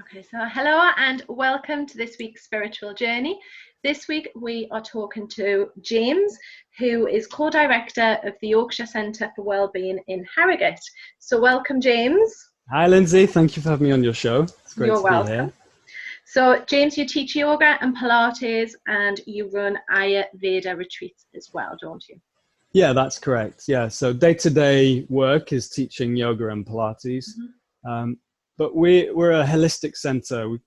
Okay, so hello and welcome to this week's spiritual journey. This week we are talking to James, who is co-director of the Yorkshire Centre for Wellbeing in Harrogate. So welcome, James. Hi, Lindsay. Thank you for having me on your show. It's great You're to be welcome. here. So James, you teach yoga and Pilates and you run Ayurveda retreats as well, don't you? Yeah, that's correct. Yeah, so day-to-day work is teaching yoga and Pilates. But we're a holistic centre. We,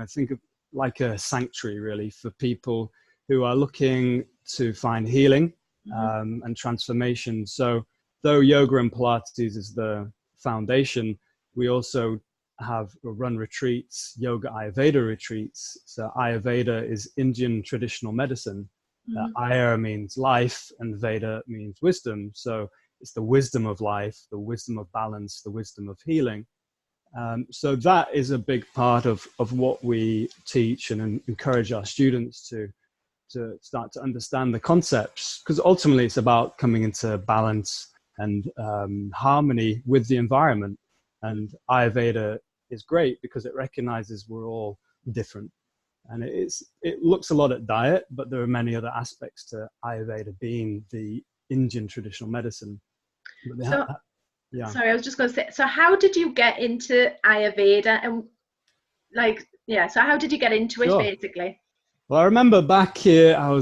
think of like a sanctuary really for people who are looking to find healing and transformation. So though yoga and Pilates is the foundation, we also run retreats, yoga Ayurveda retreats. So Ayurveda is Indian traditional medicine. Ayur means life and Veda means wisdom. So it's the wisdom of life, the wisdom of balance, the wisdom of healing. So that is a big part of what we teach and encourage our students to start to understand the concepts, because ultimately it's about coming into balance and harmony with the environment. And Ayurveda is great because it recognizes we're all different. And it looks a lot at diet, but there are many other aspects to Ayurveda being the Indian traditional medicine. Sorry, I was just going to say, so how did you get into Ayurveda? And so how did you get into it basically? Well, I remember back here, I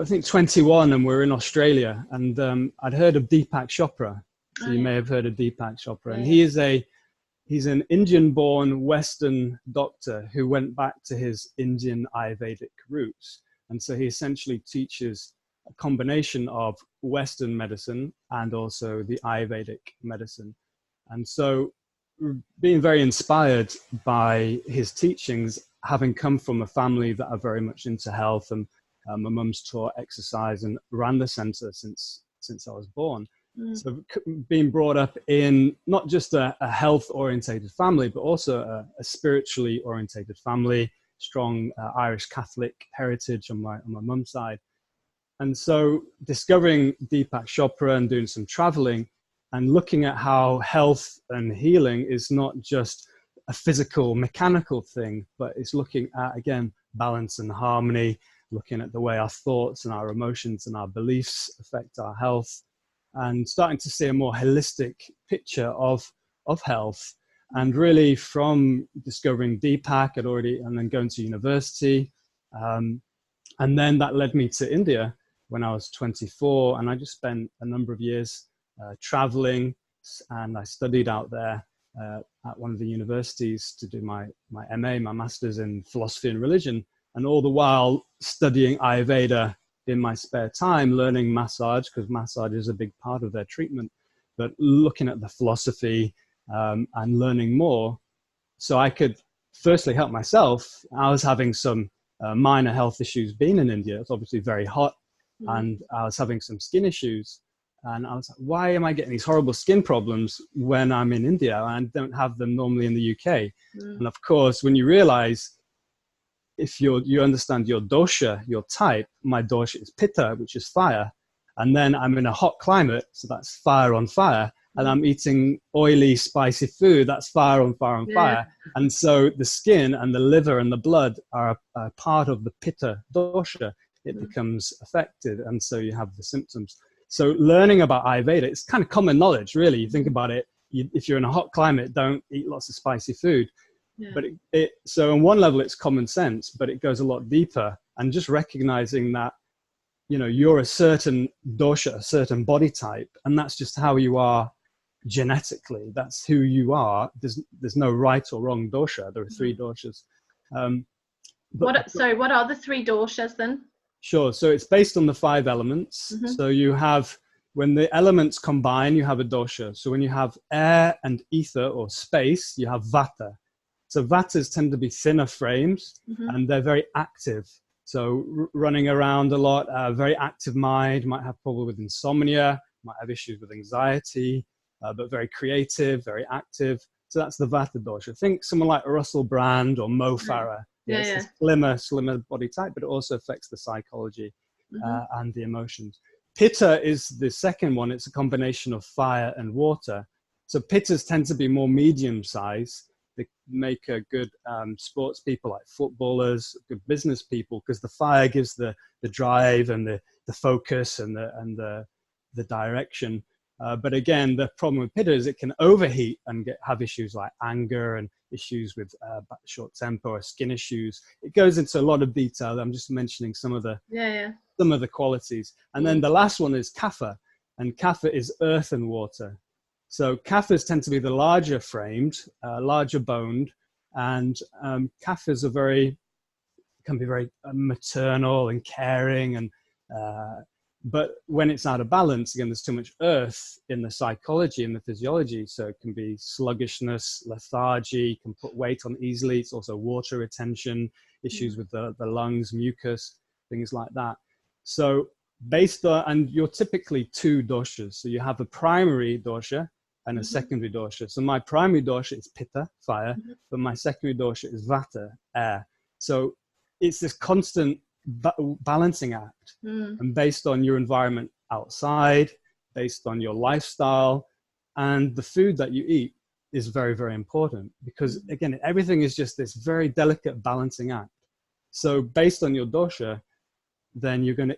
think 21 and we're in Australia, and I'd heard of Deepak Chopra. So you may have heard of Deepak Chopra. And he's an Indian-born Western doctor who went back to his Indian Ayurvedic roots. And so he essentially teaches a combination of Western medicine and also the Ayurvedic medicine. And so being very inspired by his teachings, having come from a family that are very much into health, and my mum's taught exercise and ran the centre since I was born. So being brought up in not just a health-orientated family, but also a spiritually orientated family, strong Irish Catholic heritage on my mum's side. And so discovering Deepak Chopra and doing some traveling and looking at how health and healing is not just a physical, mechanical thing, but it's looking at, again, balance and harmony, looking at the way our thoughts and our emotions and our beliefs affect our health, and starting to see a more holistic picture of health. And really from discovering Deepak and then going to university. And then that led me to India when I was 24. And I just spent a number of years traveling, and I studied out there at one of the universities to do my MA, my master's in philosophy and religion. And all the while studying Ayurveda in my spare time, learning massage, because massage is a big part of their treatment, but looking at the philosophy and learning more so I could firstly help myself. I was having some minor health issues being in India. It's obviously very hot, and I was having some skin issues. And I was like, why am I getting these horrible skin problems when I'm in India? I don't have them normally in the UK. And of course, when you realize, if you understand your dosha, your type, my dosha is pitta, which is fire. And then I'm in a hot climate, so that's fire on fire. And I'm eating oily, spicy food, that's fire on fire on fire. And so the skin and the liver and the blood are a part of the pitta dosha. It becomes affected, and so you have the symptoms. So learning about Ayurveda, it's kind of common knowledge, really. You think about it, if you're in a hot climate, don't eat lots of spicy food. But so on one level, it's common sense, but it goes a lot deeper. And just recognizing that, you're a certain dosha, a certain body type, and that's just how you are genetically. That's who you are. There's no right or wrong dosha. There are three doshas. What are the three doshas then? Sure. So it's based on the 5 elements. So you have, when the elements combine, you have a dosha. So when you have air and ether or space, you have vata. So vatas tend to be thinner frames, and they're very active. So running around a lot, very active mind, might have problem with insomnia, might have issues with anxiety, but very creative, very active. So that's the vata dosha. Think someone like Russell Brand or Mo Farah. It's a slimmer body type, but it also affects the psychology and the emotions. Pitta is the second one. It's a combination of fire and water. So pittas tend to be more medium size, they make a good sports people, like footballers, good business people, because the fire gives the drive and the focus and the direction. But again, the problem with pitta is it can overheat and have issues like anger and issues with short temper or skin issues. It goes into a lot of detail. I'm just mentioning some of the qualities. And then the last one is kapha, and kapha is earth and water. So kaphas tend to be the larger framed, larger boned, and kaphas can be very maternal and caring, and but when it's out of balance, again, there's too much earth in the psychology and the physiology. So it can be sluggishness, lethargy, can put weight on easily. It's also water retention, issues with the lungs, mucus, things like that. So based on, and you're typically two doshas. So you have a primary dosha and a secondary dosha. So my primary dosha is pitta, fire, but my secondary dosha is vata, air. So it's this constant balancing act, and based on your environment outside, based on your lifestyle, and the food that you eat is very, very important, because again, everything is just this very delicate balancing act. So based on your dosha, then you're going to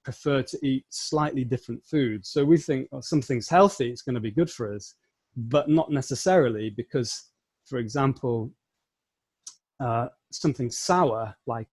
prefer to eat slightly different foods. So we think, oh, something's healthy, it's going to be good for us, but not necessarily, because, for example, something sour like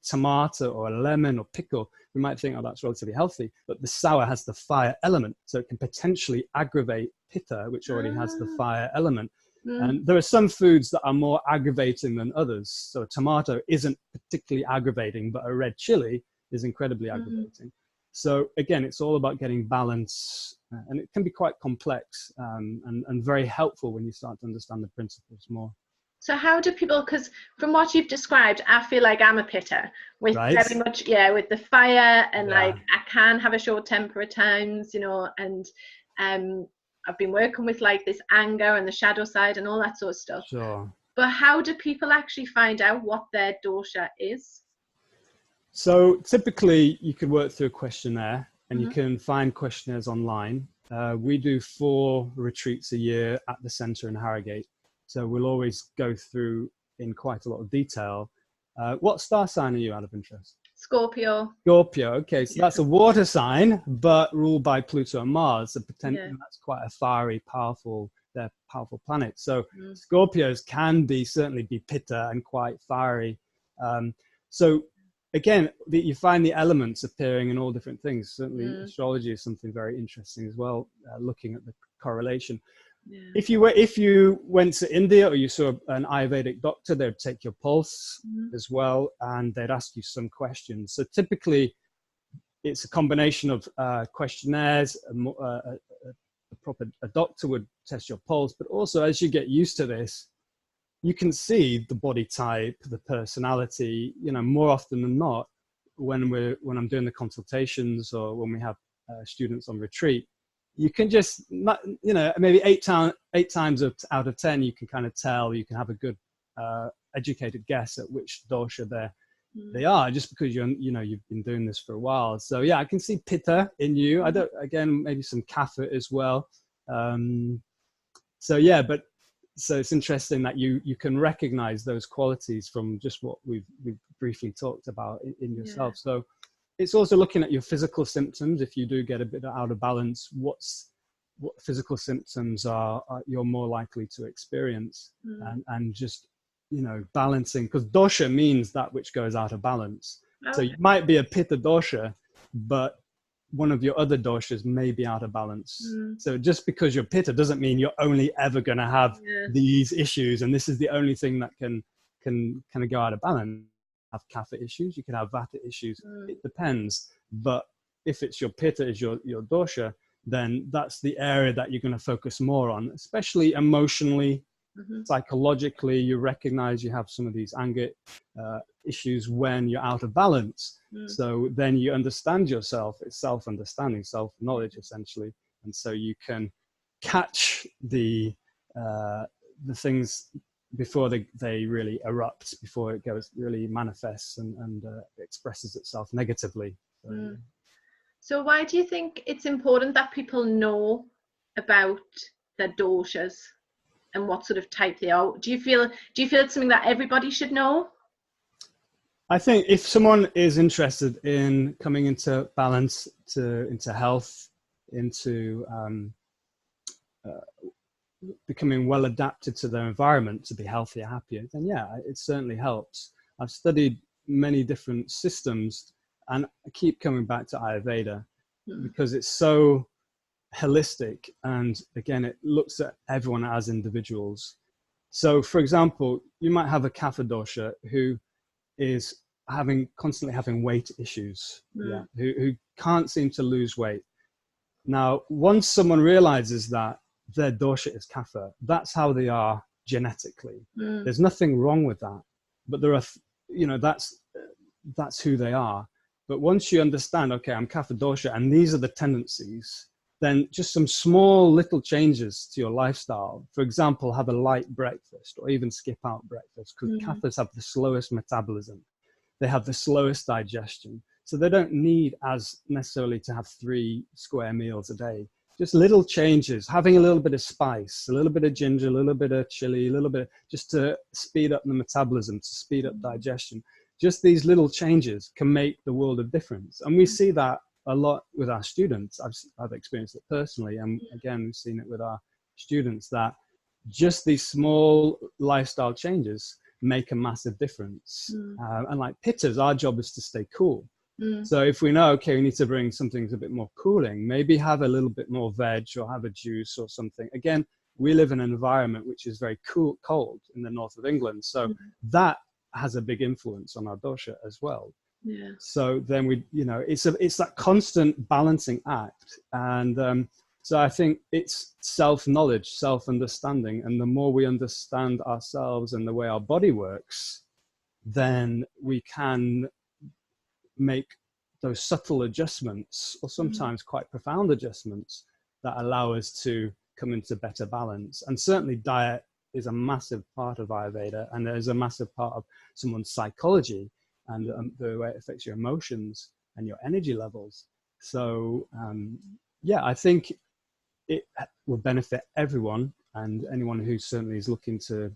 tomato or a lemon or pickle, we might think, oh, that's relatively healthy, but the sour has the fire element, so it can potentially aggravate pitta, which already has the fire element. And there are some foods that are more aggravating than others. So a tomato isn't particularly aggravating, but a red chili is incredibly aggravating. So again, it's all about getting balance, and it can be quite complex, and very helpful when you start to understand the principles more. So how do people, because from what you've described, I feel like I'm a pitta with very much, with the fire, and like I can have a short temper at times, you know, and I've been working with like this anger and the shadow side and all that sort of stuff. Sure. But how do people actually find out what their dosha is? So typically you could work through a questionnaire, and you can find questionnaires online. We do 4 retreats a year at the center in Harrogate. So we'll always go through in quite a lot of detail. What star sign are you, out of interest? Scorpio. Scorpio, okay. So that's a water sign, but ruled by Pluto and Mars. So that's quite a fiery, powerful planets. So Scorpios can certainly be pitta and quite fiery. So again, you find the elements appearing in all different things. Certainly astrology is something very interesting as well, looking at the correlation. If you went to India or you saw an Ayurvedic doctor, they'd take your pulse as well, and they'd ask you some questions. So typically it's a combination of questionnaires. A doctor would test your pulse, but also as you get used to this, you can see the body type, the personality, you know, more often than not when I'm doing the consultations or when we have students on retreat. You can just, you know, maybe 8 times out of 10, you can kind of tell, you can have a good educated guess at which dosha they are, just because you've been doing this for a while. So yeah, I can see pitta in you. Again, maybe some kapha as well. So it's interesting that you can recognize those qualities from just what we've briefly talked about in yourself. So it's also looking at your physical symptoms. If you do get a bit out of balance, what physical symptoms are you're more likely to experience, and just, you know, balancing, because dosha means that which goes out of balance. Okay. So you might be a pitta dosha, but one of your other doshas may be out of balance. So just because you're pitta doesn't mean you're only ever going to have these issues, and this is the only thing that can kind of go out of balance. Have kapha issues, you can have vata issues. It depends. But if it's your pitta is your dosha, then that's the area that you're going to focus more on, especially emotionally, psychologically. You recognize you have some of these anger issues when you're out of balance. So then you understand yourself. It's self-understanding, self-knowledge essentially, and so you can catch the things before they really erupt, before it really manifests and expresses itself negatively. So why do you think it's important that people know about their doshas? and what sort of type they are? Do you feel it's something that everybody should know? I think if someone is interested in coming into balance, into health, into becoming well adapted to their environment to be healthier, happier, then yeah, it certainly helps. I've studied many different systems, and I keep coming back to Ayurveda because it's so holistic, and again, it looks at everyone as individuals. So for example, you might have a Kapha dosha who is constantly having weight issues, who can't seem to lose weight. Now, once someone realizes that their dosha is Kapha, that's how they are genetically. There's nothing wrong with that, but there are, that's who they are. But once you understand, okay, I'm Kapha dosha, and these are the tendencies, then just some small little changes to your lifestyle. For example, have a light breakfast, or even skip out breakfast, because Kaphas have the slowest metabolism. They have the slowest digestion. So they don't need as necessarily to have 3 square meals a day. Just little changes, having a little bit of spice, a little bit of ginger, a little bit of chili, a little bit, just to speed up the metabolism, to speed up digestion. Just these little changes can make the world of difference. And we see that a lot with our students. I've experienced it personally. And again, we've seen it with our students, that just these small lifestyle changes make a massive difference. And like pitters, our job is to stay cool. So if we know, okay, we need to bring something a bit more cooling, maybe have a little bit more veg or have a juice or something. Again, we live in an environment which is very cold in the north of England. So that has a big influence on our dosha as well. Yeah. So then it's that constant balancing act. And so I think it's self-knowledge, self-understanding. And the more we understand ourselves and the way our body works, then we can make those subtle adjustments, or sometimes quite profound adjustments, that allow us to come into better balance. And certainly diet is a massive part of Ayurveda, and there's a massive part of someone's psychology and the way it affects your emotions and your energy levels. So yeah, I think it will benefit everyone, and anyone who certainly is looking to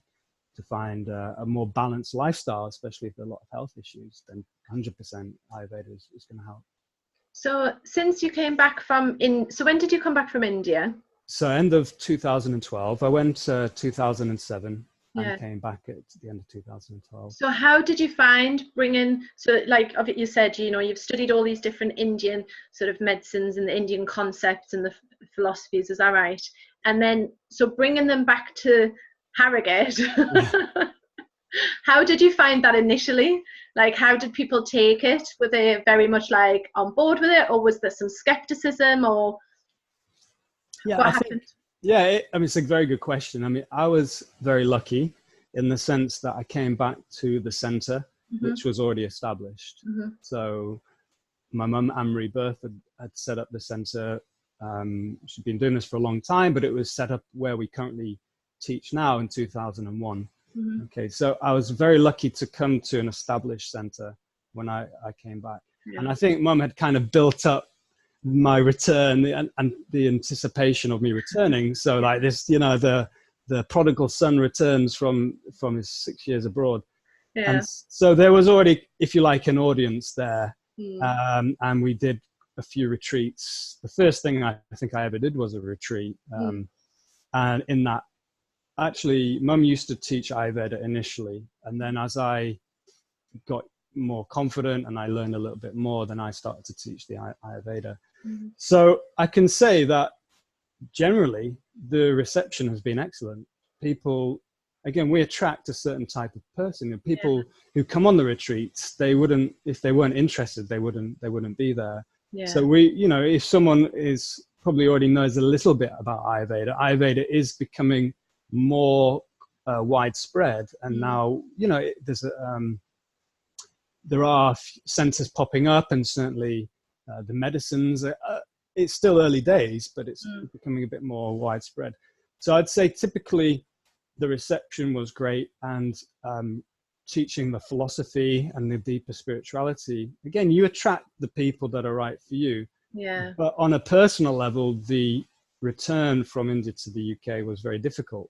find a more balanced lifestyle, especially if there are a lot of health issues, then 100% Ayurveda is going to help. So since you came back so when did you come back from India? So end of 2012. I went 2007 and came back at the end of 2012. So how did you find so like you said, you've studied all these different Indian sort of medicines and the Indian concepts and the philosophies, is that right? And then, so bringing them back to Harrogate, how did you find that initially? Like, how did people take it? Were they very much like on board with it, or was there some skepticism, or what happened? It's a very good question. I mean, I was very lucky in the sense that I came back to the center, which was already established. So my mum, Anne-Marie Berth, had set up the center. She'd been doing this for a long time, but it was set up where we currently teach now in 2001. Okay, so I was very lucky to come to an established center when I came back. And I think Mum had kind of built up my return and the anticipation of me returning. So like this, the prodigal son returns from his 6 years abroad. And so there was already, if you like, an audience there. And we did a few retreats. The first thing I think I ever did was a retreat. And in that, actually, Mum used to teach Ayurveda initially. And then as I got more confident and I learned a little bit more, then I started to teach the Ayurveda. So I can say that generally the reception has been excellent. People, again, we attract a certain type of person, and people who come on the retreats, they wouldn't, if they weren't interested, they wouldn't be there. So we, if someone is probably already knows a little bit about Ayurveda is becoming more widespread, and now there are centers popping up, and certainly the medicines. It's still early days, but it's becoming a bit more widespread. So I'd say typically the reception was great, and teaching the philosophy and the deeper spirituality. Again, you attract the people that are right for you. But on a personal level, the return from India to the UK was very difficult.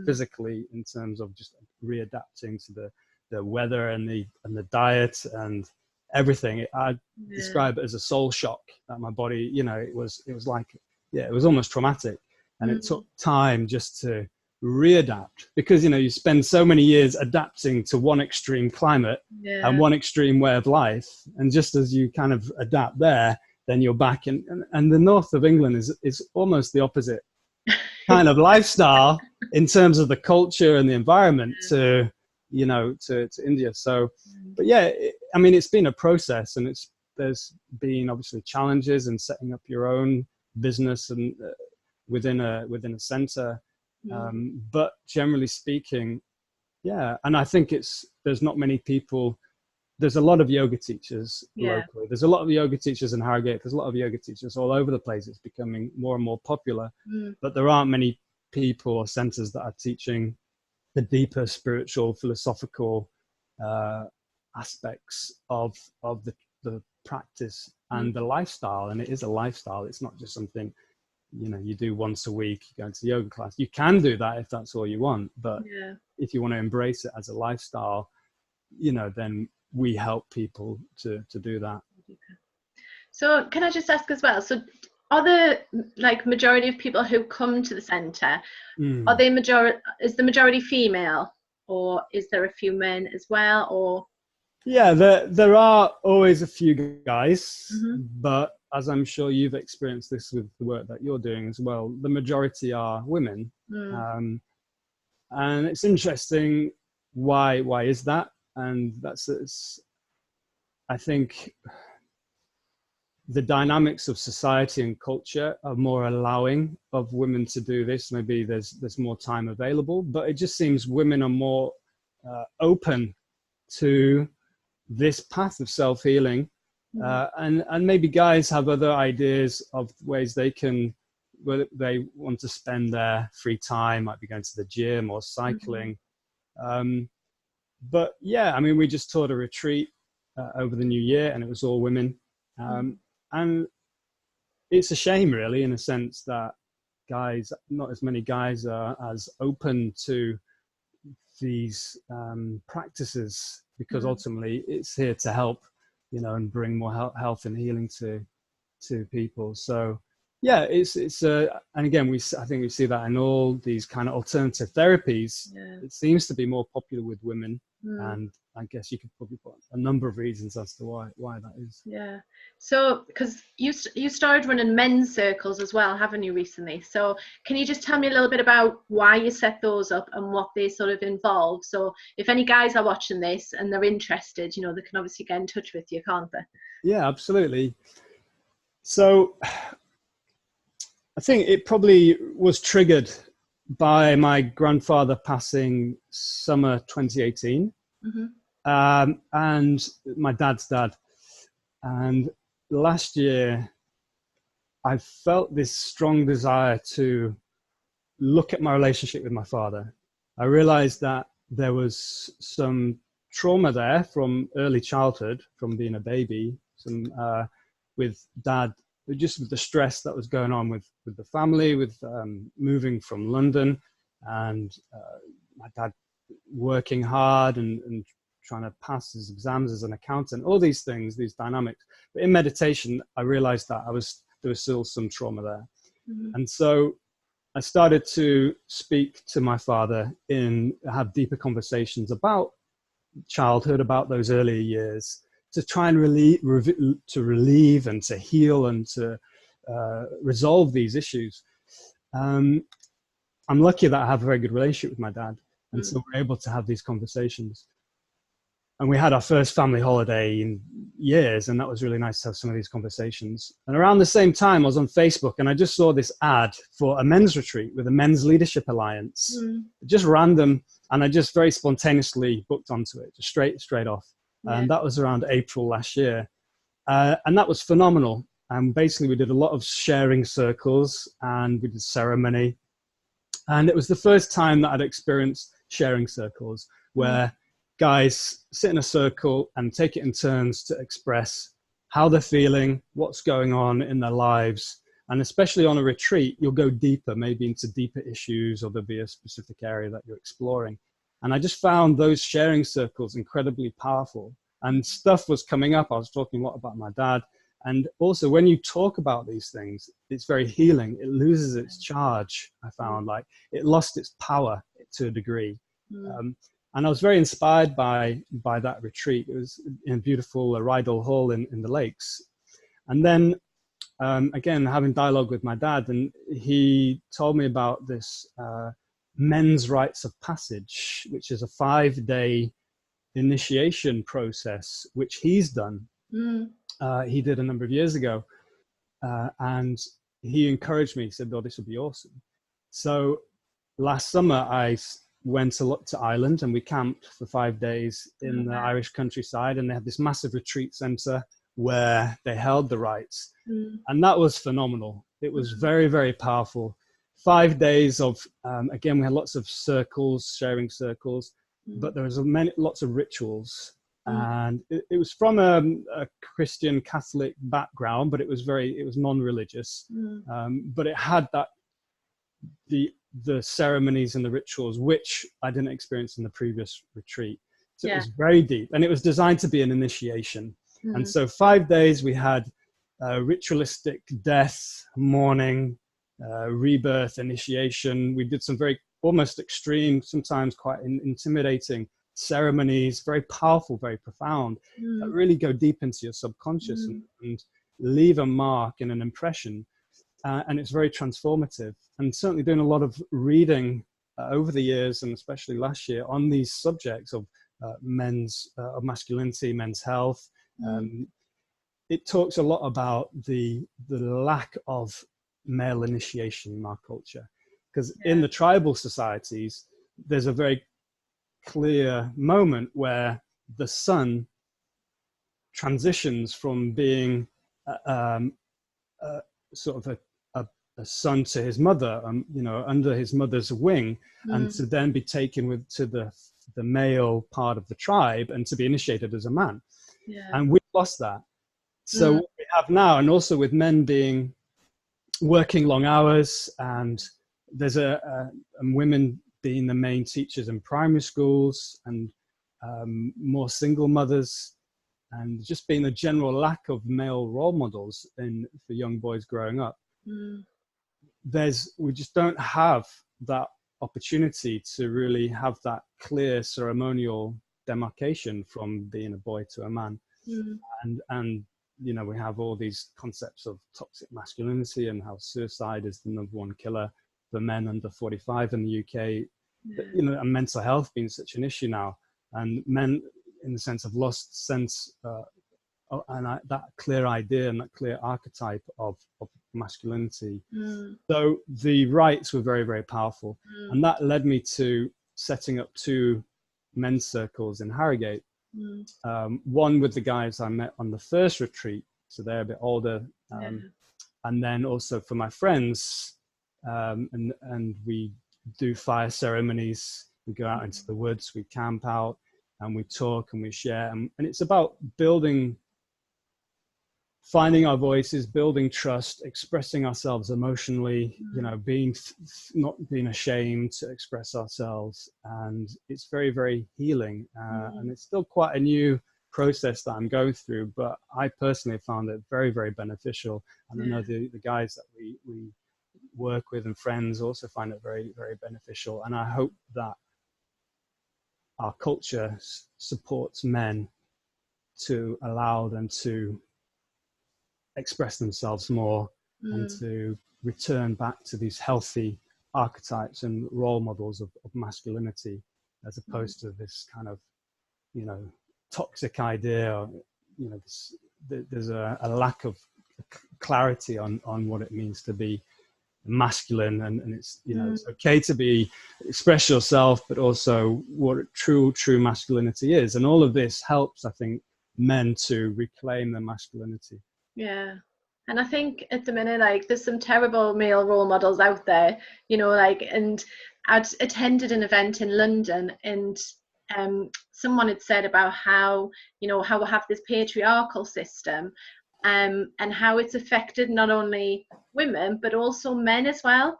physically, in terms of just readapting to the weather and the diet and everything. I describe it as a soul shock that my body, you know, it was like, it was almost traumatic, and it took time just to readapt, because, you know, you spend so many years adapting to one extreme climate and one extreme way of life, and just as you kind of adapt there, then you're back in, and the north of England is almost the opposite kind of lifestyle in terms of the culture and the environment to, you know, to India. So, but yeah, I mean, it's been a process, and there's been obviously challenges in setting up your own business and within a center. But generally speaking, and I think there's not many people. There's a lot of yoga teachers locally. There's a lot of yoga teachers in Harrogate. There's a lot of yoga teachers all over the place. It's becoming more and more popular, but there aren't many people or centers that are teaching the deeper spiritual, philosophical aspects of the practice and the lifestyle. And it is a lifestyle. It's not just something, you know, you do once a week, you go into the yoga class. You can do that if that's all you want, but if you want to embrace it as a lifestyle, you know, then we help people to do that. So can I just ask as well, so are the majority of people who come to the centre, are they is the majority female, or is there a few men as well? Or there are always a few guys, but as I'm sure you've experienced this with the work that you're doing as well, the majority are women. And it's interesting, why is that? And I think the dynamics of society and culture are more allowing of women to do this. Maybe there's more time available, but it just seems women are more open to this path of self-healing. And maybe guys have other ideas of ways whether they want to spend their free time, might be going to the gym or cycling. But yeah, I mean, we just taught a retreat over the new year, and it was all women. And it's a shame, really, in a sense, that not as many guys are as open to these practices, because ultimately it's here to help, you know, and bring more health and healing to people. So yeah, it's and again, I think we see that in all these kind of alternative therapies. It seems to be more popular with women, and I guess you could probably put a number of reasons as to why that is. Yeah. So, because you started running men's circles as well, haven't you, recently? So can you just tell me a little bit about why you set those up and what they sort of involve? So if any guys are watching this and they're interested, you know, they can obviously get in touch with you, can't they? Yeah, absolutely. So I think it probably was triggered by my grandfather passing summer 2018, and my dad's dad. And last year, I felt this strong desire to look at my relationship with my father. I realized that there was some trauma there from early childhood, from being a baby, with dad, just with the stress that was going on with the family, with moving from London, and my dad working hard and trying to pass his exams as an accountant, all these things, these dynamics. But in meditation, I realized that there was still some trauma there. And so I started to speak to my father have deeper conversations about childhood, about those early years, to try and relieve and to heal and to resolve these issues. I'm lucky that I have a very good relationship with my dad, and so we're able to have these conversations. And we had our first family holiday in years, and that was really nice to have some of these conversations. And around the same time, I was on Facebook, and I just saw this ad for a men's retreat with the Men's Leadership Alliance, just random, and I just very spontaneously booked onto it, just straight off. And that was around April last year. And that was phenomenal. And basically we did a lot of sharing circles, and we did ceremony. And it was the first time that I'd experienced sharing circles, where guys sit in a circle and take it in turns to express how they're feeling, what's going on in their lives, And especially on a retreat, you'll go deeper, maybe into deeper issues, or there'll be a specific area that you're exploring. And I just found those sharing circles incredibly powerful. And stuff was coming up. I was talking a lot about my dad. And also, when you talk about these things, it's very healing. It loses its charge, I found. Like, it lost its power to a degree. And I was very inspired by that retreat. It was in a beautiful Rydal Hall in the lakes. And then, again, having dialogue with my dad, and he told me about this men's rites of passage, which is a 5-day initiation process, which he's done. He did a number of years ago, and he encouraged me. He said, "Oh, this would be awesome." So last summer, I went to Ireland, and we camped for 5 days in the Irish countryside, and they had this massive retreat center where they held the rites. And that was phenomenal. It was very, very powerful. 5 days of, again, we had lots of circles, sharing circles, but there was lots of rituals. And it was from a Christian Catholic background, but it was non-religious. But it had the ceremonies and the rituals, which I didn't experience in the previous retreat. So it was very deep, and it was designed to be an initiation. And so 5 days we had ritualistic death, mourning, rebirth, initiation. We did some very almost extreme, sometimes quite intimidating ceremonies, very powerful, very profound, that really go deep into your subconscious and leave a mark and an impression. And it's very transformative. And certainly doing a lot of reading over the years, and especially last year, on these subjects of of masculinity, men's health. It talks a lot about the lack of male initiation in our culture, because in the tribal societies, there's a very clear moment where the son transitions from being sort of a son to his mother, under his mother's wing, and to then be taken to the male part of the tribe and to be initiated as a man. And we've lost that. So what we have now, and also with men working long hours, and there's and women being the main teachers in primary schools, and more single mothers, and just being a general lack of male role models for young boys growing up. We just don't have that opportunity to really have that clear ceremonial demarcation from being a boy to a man. And we have all these concepts of toxic masculinity and how suicide is the #1 killer for men under 45 in the UK. And mental health being such an issue now, and men in the sense of lost sense and that clear idea and that clear archetype of masculinity. So the rites were very, very powerful, and that led me to setting up 2 men's circles in Harrogate. One with the guys I met on the first retreat, so they're a bit older, and then also for my friends, and we do fire ceremonies. We go out into the woods, we camp out, and we talk and we share, and it's about finding our voices, building trust, expressing ourselves emotionally, not being ashamed to express ourselves. And it's very, very healing. And it's still quite a new process that I'm going through, but I personally found it very, very beneficial. And I know the guys that we work with and friends also find it very, very beneficial. And I hope that our culture supports men to allow them to express themselves more and to return back to these healthy archetypes and role models of masculinity, as opposed to this kind of toxic idea, or there's a lack of clarity on what it means to be masculine, and it's it's okay to express yourself, but also what true masculinity is. And all of this helps, I think, men to reclaim their masculinity. And I think at the minute, there's some terrible male role models out there, and I'd attended an event in London, and someone had said about how we have this patriarchal system and how it's affected not only women but also men as well,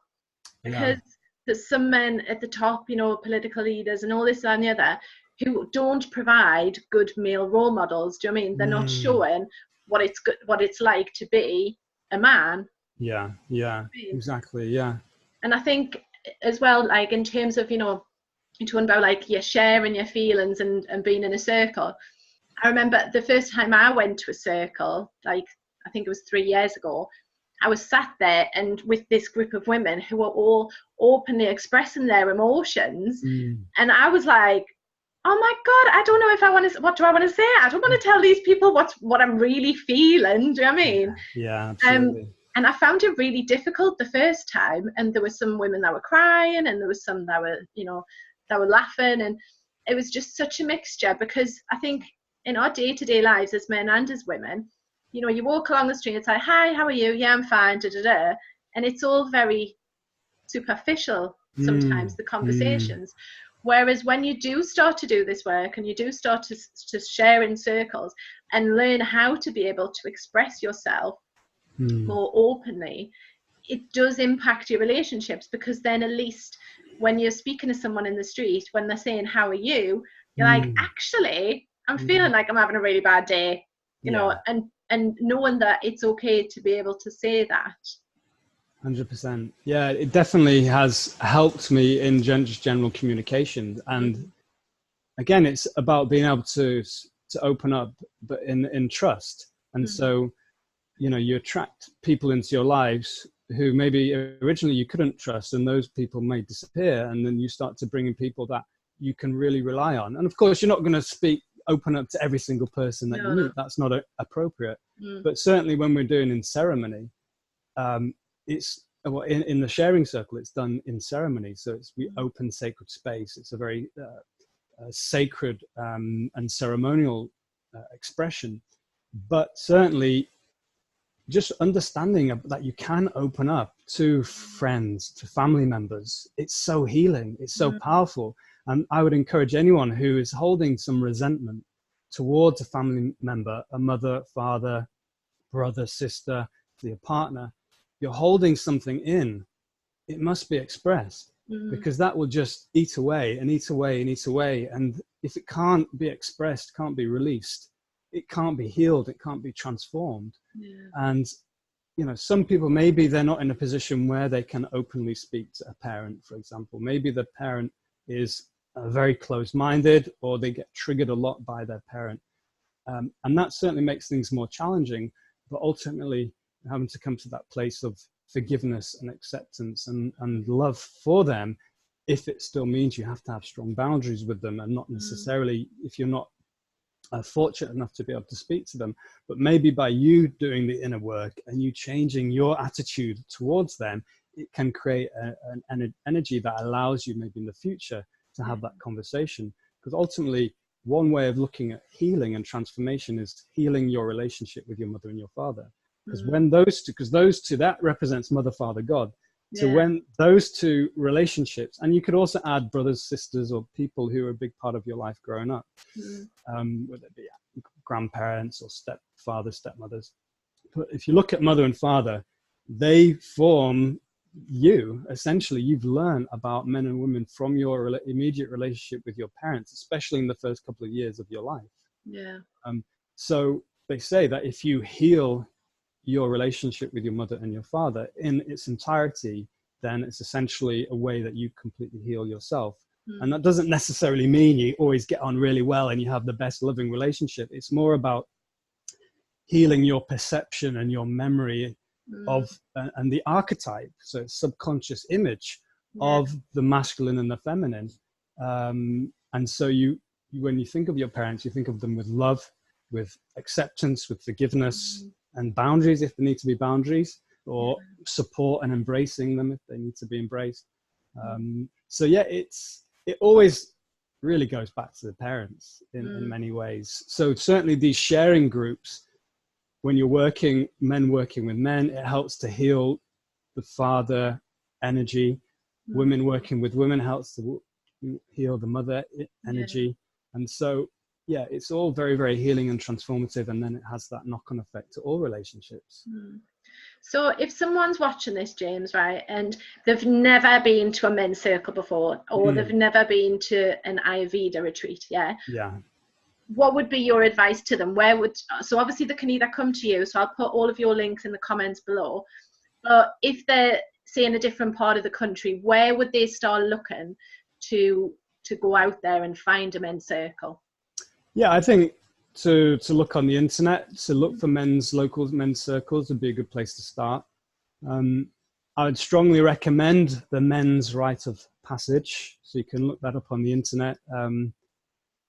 because there's some men at the top, you know, political leaders and all this and the other, who don't provide good male role models. Do you know what I mean? They're not showing what it's like to be a man. Yeah, exactly, yeah. And I think as well, like in terms of, you know, you're talking about like your sharing your feelings and being in a circle. I remember the first time I went to a circle, like I think it was 3 years ago, I was sat there and with this group of women who were all openly expressing their emotions. And I was like, oh my God, I don't know if I want to, what do I want to say? I don't want to tell these people what I'm really feeling. Do you know what I mean? Yeah, absolutely. And I found it really difficult the first time. And there were some women that were crying and there was some that were, you know, that were laughing. And it was just such a mixture, because I think in our day-to-day lives as men and as women, you know, you walk along the street and say, hi, how are you? Yeah, I'm fine, da, da, da. And it's all very superficial sometimes, the conversations. Whereas when you do start to do this work and you do start to share in circles and learn how to be able to express yourself more openly, it does impact your relationships, because then at least when you're speaking to someone in the street, when they're saying, how are you? You're like, actually, I'm feeling like I'm having a really bad day, you know, and knowing that it's okay to be able to say that. 100%. Yeah, it definitely has helped me in just general communication. And again, it's about being able to open up, but in trust. And so, you know, you attract people into your lives who maybe originally you couldn't trust, and those people may disappear. And then you start to bring in people that you can really rely on. And of course, you're not going to open up to every single person that you meet. That's not appropriate. But certainly when we're doing in ceremony, it's in the sharing circle, it's done in ceremony. So we open sacred space. It's a very sacred and ceremonial expression. But certainly just understanding that you can open up to friends, to family members. It's so healing. It's so powerful. And I would encourage anyone who is holding some resentment towards a family member, a mother, father, brother, sister, your partner, you're holding something in, it must be expressed, because that will just eat away and eat away and eat away. And if it can't be expressed, can't be released, it can't be healed, it can't be transformed. And, you know, some people, maybe they're not in a position where they can openly speak to a parent, for example. Maybe the parent is very closed-minded, or they get triggered a lot by their parent. And that certainly makes things more challenging, but ultimately having to come to that place of forgiveness and acceptance and love for them, if it still means you have to have strong boundaries with them, and not necessarily if you're not fortunate enough to be able to speak to them, but maybe by you doing the inner work and you changing your attitude towards them, it can create an energy that allows you maybe in the future to have that conversation. Because ultimately, one way of looking at healing and transformation is healing your relationship with your mother and your father. Because when those two, that represents mother, father, God. So when those two relationships, and you could also add brothers, sisters, or people who are a big part of your life growing up, whether it be grandparents or stepfathers, stepmothers. But if you look at mother and father, they form you. Essentially, you've learned about men and women from your immediate relationship with your parents, especially in the first couple of years of your life. So they say that if you heal your relationship with your mother and your father in its entirety, then it's essentially a way that you completely heal yourself. And that doesn't necessarily mean you always get on really well and you have the best loving relationship. It's more about healing your perception and your memory of and the archetype, so subconscious image of the masculine and the feminine. And so when you think of your parents, you think of them with love, with acceptance, with forgiveness, and boundaries if there need to be boundaries, or support and embracing them if they need to be embraced. So yeah, it always really goes back to the parents in many ways. So certainly these sharing groups, when you're men working with men, it helps to heal the father energy. Women working with women helps to heal the mother energy. And so yeah, it's all very, very healing and transformative, and then it has that knock-on effect to all relationships. So if someone's watching this, James, right, and they've never been to a men's circle before, or they've never been to an Ayurveda retreat, yeah, what would be your advice to them? So obviously they can either come to you, so I'll put all of your links in the comments below, but if they're, say, in a different part of the country, where would they start looking to go out there and find a men's circle? Yeah, I think to look on the internet, to look for local men's circles would be a good place to start. I would strongly recommend the Men's Rite of Passage, so you can look that up on the internet.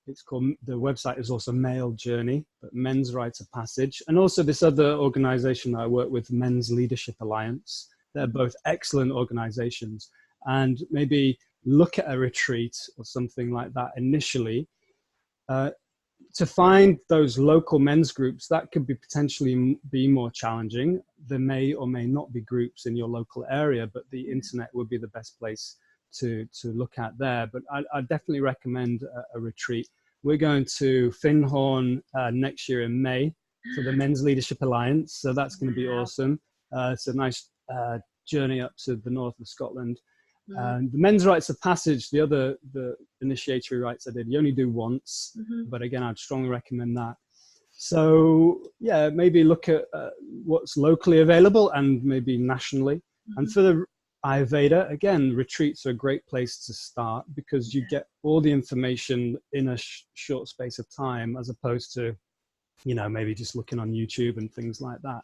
It's called, the website is also Male Journey, but Men's Rite of Passage, and also this other organization I work with, Men's Leadership Alliance. They're both excellent organizations, and maybe look at a retreat or something like that initially. To find those local men's groups, that could be potentially be more challenging. There may or may not be groups in your local area, but the internet would be the best place to look at there. But I definitely recommend a retreat. We're going to Findhorn next year in May for the Men's Leadership Alliance, so that's going to be awesome. It's a nice journey up to the north of Scotland. The Men's Rites of Passage, the initiatory rites I did, you only do once, but again, I'd strongly recommend that. So yeah, maybe look at what's locally available and maybe nationally. And for the Ayurveda, again, retreats are a great place to start because you get all the information in a short space of time, as opposed to, you know, maybe just looking on YouTube and things like that.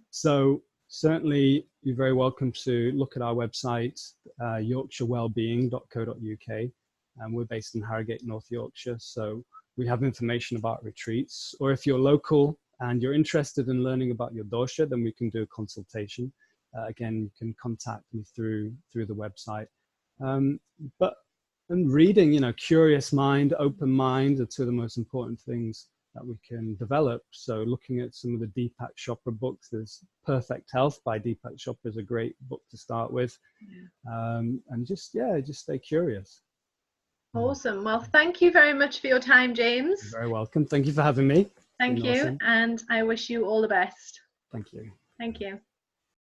So certainly, you're very welcome to look at our website, yorkshirewellbeing.co.uk, and we're based in Harrogate, North Yorkshire. So we have information about retreats, or if you're local and you're interested in learning about your dosha, then we can do a consultation. Again, you can contact me through the website. And reading, you know, curious mind, open mind are two of the most important things that we can develop. So looking at some of the Deepak Chopra books, there's Perfect Health by Deepak Chopra is a great book to start with. And just stay curious. Awesome. Well, thank you very much for your time, James. You're very welcome. Thank you for having me. Thank you. Awesome. And I wish you all the best. Thank you. Thank you.